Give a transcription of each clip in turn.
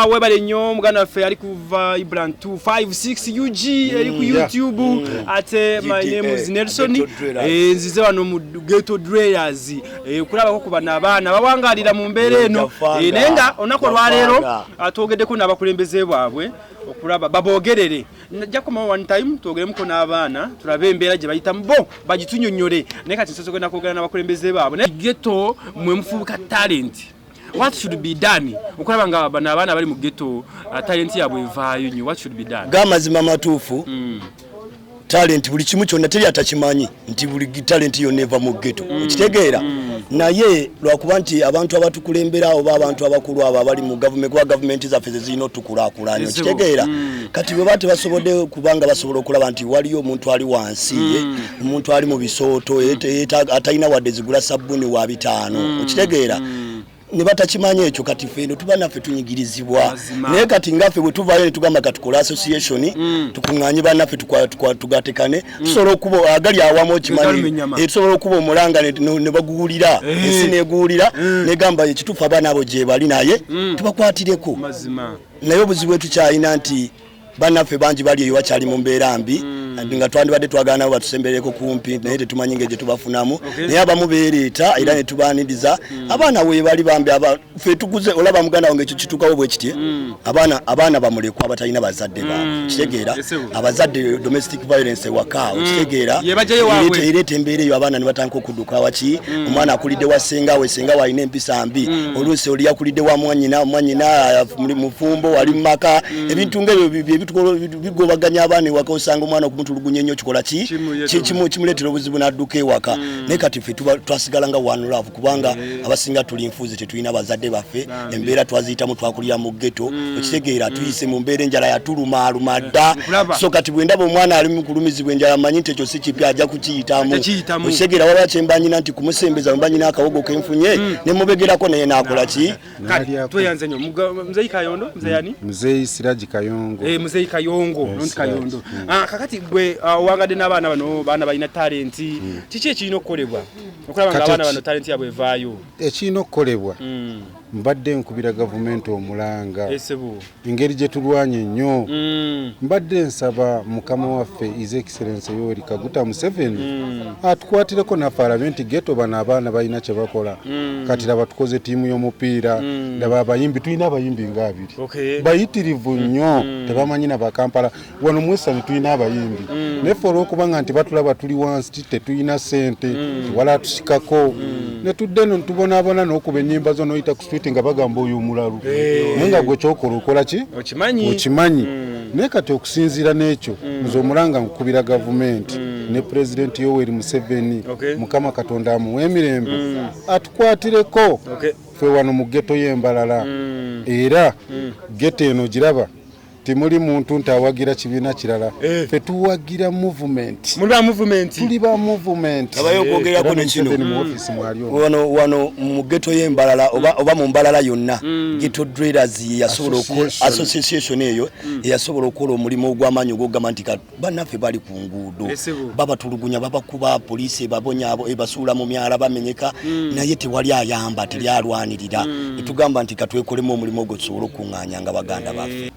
Webale nnyo muganda waffe ali kuva Ibran 256 UG eri ku YouTube ate my name is Nelson nzize wano mu Ghetto Dwellers kulaba ko bana abaana bawangalira mu mbeera eno nenga onako lwaleero atogeddeko n'abakulembeze baabwe okulaba babogerere najja kuma one time togeremu n'abaana tulabe embeera gye bayitamu bo bagitunyonyole naye kati nsoso kwenda kwogera n'abakulembeze baabwe ghetto mwe mufubuka talent. What should be done? Ukulabanga bana bali mu ghetto talent yabwe evaayo nyo. What should be done? Gamazima matuufu. Talent buli kimu kyonna teri atakimanyi nti buli talent yo neva mu ghetto. Okitegeera naye lwakuba nti abantu abatukulembera oba abantu abakulu abo abali mu government zaffe zino tukulakulanya. Okitegeera kati bwe bate basobodde kubanga basobola okulaba nti waliyo omuntu ali wansi omuntu ali mu bisooto atayina wadde zigula sabuni wa 5. Okitegeera ne batakimanya ekyo kati fendo tuba naffe tunyigirizibwa naye kati ngaffe bwe tuvayo ne tugamba katukola association tukunganye banaffe tugatekane tusobola okuba agali awamu kimanyi tusobola okuba omulanga ne baguulira esi neguulira ne gamba ekitufu abaana abo gye bali naye tubakwatireko naye obuzibu bwe tukyalina nti banaffe bangi bali eyo bakyali mu mbeera mbi nga twandibadde twagala nabo batusembereko kumpi naye tetumanyi ng'egye tubafunamu naye abamu beereeta era ne tubaaniriza abaana we bali bambi ffe tuguze olaba muganda wange ekyo kituukawo bwe kitye abaana bamulekwa abatalina bazadde baabwe kitegeera abazadde domestic violence ewaka okitegeera ereeta embeera eyo abaana ne batandika okudduka waki omwana akulidde wa ssengawe ssengawe alina empisa mbi oluusi oli yakulidde wa mwanyina mufumbo wali mu maka ebintu ng'ebyo bigobaganya abaana ewaka osanga omwana okumutulugunya ennyo kikola kimuleetera obuzibu n'adduka ewaka naye kati ffe twasigala nga one love kubanga abasinga tuli nfuuzi tetulina bazadde baffe embeera twaziyitamu twakulira mu ghetto okitegeera tuyise mu mbeera enjala yatulumaaluma dda so kati bwe ndaba omwana ali mu kulumizibwa enjala manyi nti ekyo si kipya ajja kukiyitamu okitegeera waliwo kyembanyina nti kumusembeza wembanyina akawogo kenfunye ne mubegerako naye n'akola ki tweyanze nnyo Mzee Kayondo Mzee Siraji Kayongo Mzee Kayongo nonti Kayondo kakati gwe wangadde n'abaana bano baana balina talent kiki ekirina okukolebwa okulaba nga abaana bano talent yabwe evaayo ekirina okukolebwa mbadde nkubira gavumenti omulanga engeri gye tulwanye nnyo mbadde nsaba mukama waffe His Excellency Yoweri Kaguta Museveni atukwatireko naffe nti ghetto bano abaana balina kye bakola kati laba tukoze ttiimu y'omupiira laba abayimbi tulina abayimbi nga 2 bayitirivu nnyo tebamanyi na bakampala wano mwesani tulina abayimbi naye ffe olw'okubanga nti batulaba tuli wansi tetulina ssente wala tusikako ne tudde eno tubonaabona n'okuba ennyimba zo n'oyita ku street nga bagamba oyo omulalu naye nga gwe kyokola okola ki okimanyi naye kati okusinziira n'ekyo nze omulanga nkubira gavumenti ne Pulezidenti Yoweri Museveni Mukama Katonda amuwa emirembe atukwatireko ffe wano mu ghetto y'Embalala era ghetto eno giraba temuli muntu ntawagira kibiina kirala ffe tuwagira movement tuli ba movement abayogogerako nekino wano mu ghetto y'Embalala oba mu Mbalala yonna Ghetto Dwellers yasobola association eyo yasobola okukola omulimu ogw'amaanyi ogwogamba nti bannaffe bali ku nguudo babatulugunya babakuba poliisi ebabonya abo ebasuula mu myala bamenyeka naye tewali ayamba teri alwanirira netugamba nti katwekolemu omulimu ogwo tusobole okuŋŋaanya nga baganda baffe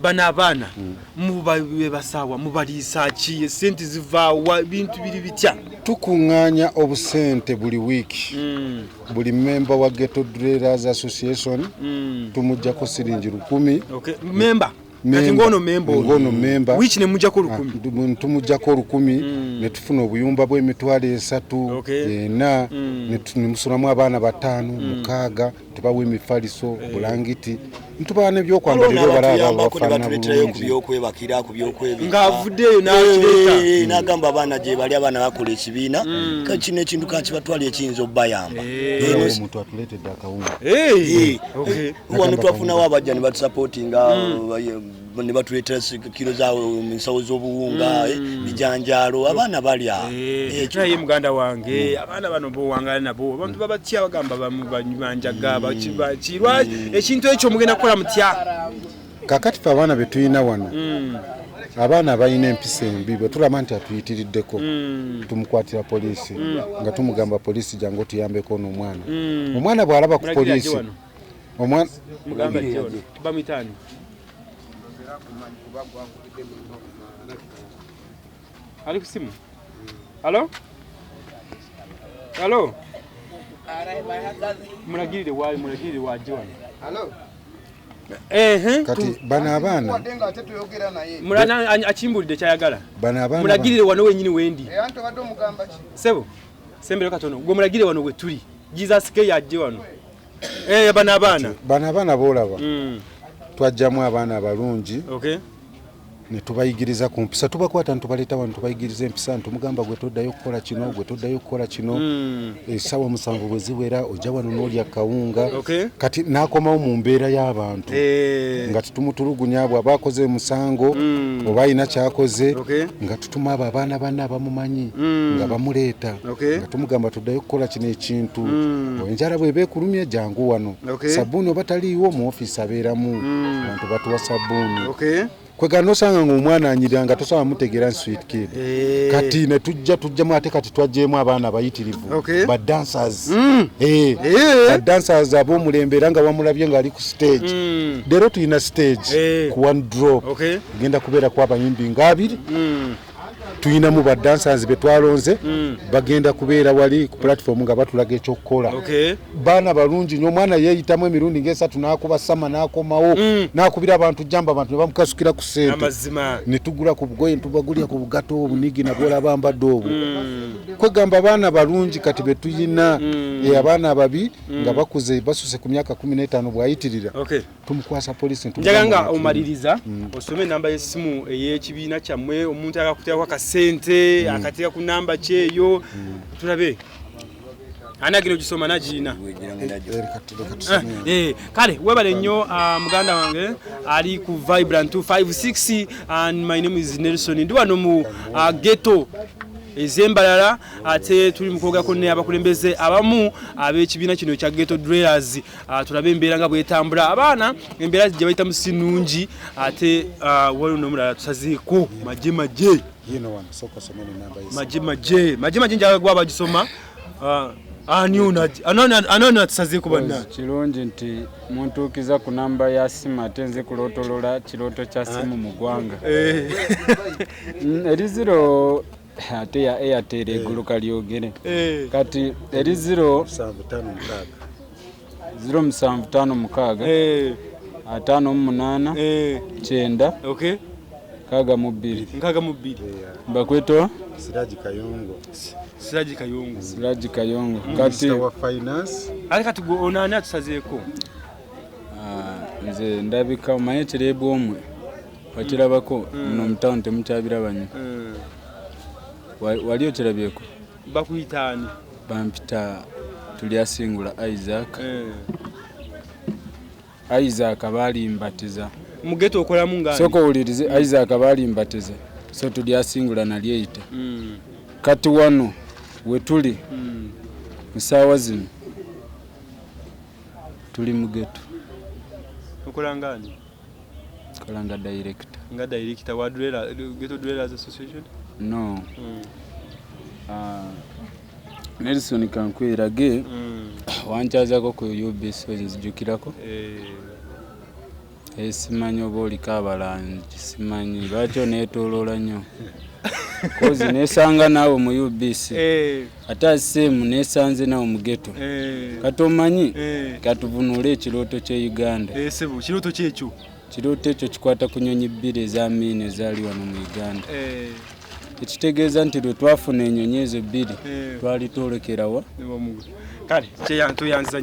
bana abaana mubabe basawa mubaliisa ki sente zivaawa bintu biri bitya tukuŋŋaanya obusente buli wiiki buli member wa Ghetto Dwellers Association tumujjako siringi 10 kati ngono member which ne mujjako 10 tumujjako 10 ne tufuna obuyumba bw'emitwalo 3 ne musulamu abaana 5 6 tubawe emifaliso bulangiti ntubana ebyokwambalira balaba bafana kubyokwebakira kubyokwebika ngavuddeyo n'akireka n'agamba abaana gye bali abaana bakola ekibiina kino ekintu kakibatwala ekiyinza obbayamba omuntu atuleetedde akawunga wano twafunawo abajja ne batusupportinga ne batuleetera kilo zawo ensawo z'obuwunga bijanjaalo abaana balya ekiraye muganda wange abaana bano bowangala nabo abantu babatya bagamba banjaga bakirwa ekintu ekyo mugenda kukola mutya kakati fe abaana betulina wano abaana balina empisa embi bwe tulaba nti atuyitiriddeko tumukwatira poliisi nga tumugamba poliisi jangu tuyambeko n'omwana omwana bw'alaba ku poliisi omwana mugamba John bamitani ali ku simu halo halo mulagirire wa John halo kati bana abaana mulana achimbulide kyayagala bana abaana mulagirire wano wenyini wendi anto baddo mugamba ki sebo sembere katono gwe mulagirire wano we tuli Jesus ke yajje wano bana abaana boolaba twajjamu abaana abalungi okay ne tubayigiriza ku mpisa tubakwata ntubaleeta wano tubayigiriza empisa ntumugamba gwe toddayo kukola kino esawa musanvu bwe ziwera ojja wano n'olya kawunga kati n'akomawo mu mbeera y'abantu nga tutumutulugunya bwe abakoze musango oba alina kyakoze nga tutuma abo abaana banne abamumanyi nga bamuleeta nga tumugamba toddayo kukola kino ekintu enjala bw'eba ekulumye jangu wano sabbuuni oba taliiwo mu ofiisi abeeramu abantu batuwa sabbuuni kwegano osanga ng'omwana anyirira nga tosaba mutegeera sweet kid kati ne tujjamu ate kati twajjeemu abaana abayitirivu badancers badancers ab'omulembe era nga bamulabye ng'ali ku stage leero tulina stage ku one drop genda kubeeraku abayimbi nga 2 tuyinamu badancers be twalonze bagenda kubeera wali ku platform nga batulaga ekyokukola baana balungi nnyo omwana yeeyitamu emirundi ng'esatu n'akuba sama n'akomawo n'akubira abantu jamba abantu ne bamukasukira ku ssente ne tugula ku bugoye ntubagulira ku bugato obunigi nabwolaba mbadde obwo kwegamba baana balungi kati be tuyina abaana ababi nga bakuze basuse ku myaka 15 bwayitirira tumukwasa polisi njaga nga omaliriza osome namba y'essimu ey'ekibiina kyammwe omuntu akakuteekako akasente akateeka ku namba kyeyo tulabe anagiro gisoma najina kale webale nnyo muganda wange ali ku Vibrant 256 and my name is Nelson ndi wano mu ghetto ezembalala ate tuli mukogako ne abakulembeze abamu ab'ekibiina kino kya Ghetto Dwellers tulabe embeera nga bwetambula abaana embeera gye bayita musinungi ate waliwo n'omulala tusazeeko majje yino wano soko someni namba hizo majje njaga gwa bagisoma anona tusazeeko banna kirungi nti muntuukiza ku namba ya simu ate nze kulotolola kirooto kya simu mu ggwanga eri 0 ate ya Airtel egguluka lyogere kati eri 075 075 58 9 kaga mubiri bakweto Siraji Kayongo kati wa finance ali kati go onani atusazeeko nze ndabika omanye kireebwa omwe wakirabako muno mutauni temukyabirabanyo wali okirabyeko bakuyitaani bampita tulyasingula Isaac balimbatiza mugeto okolamu ngani soko ulirize Isaac balimbatiza so tulyasingula nalyeyita kati wano wetuli musaawa zino tuli mugeto okola ngani kolanga director wa Ghetto Dwellers Association no Nelson kankwirage wanchazako ku UBS nzijukirako simanyi oba oliko abalangi simanyi lwaki neetoloola nnyo kozi nesanga naawe mu UBC ate asemu nesanze naawe mu ghetto kati omanyi katuvunuule ekirooto kye Uganda kirooto ekyo kikwata ku nnyonyi 2 ez'amiina ezaali wano mu Uganda ekitegeeza nti lwe twafuna ennyonyi ezo 2 twali twolekerawa kale kyeyantuyanziza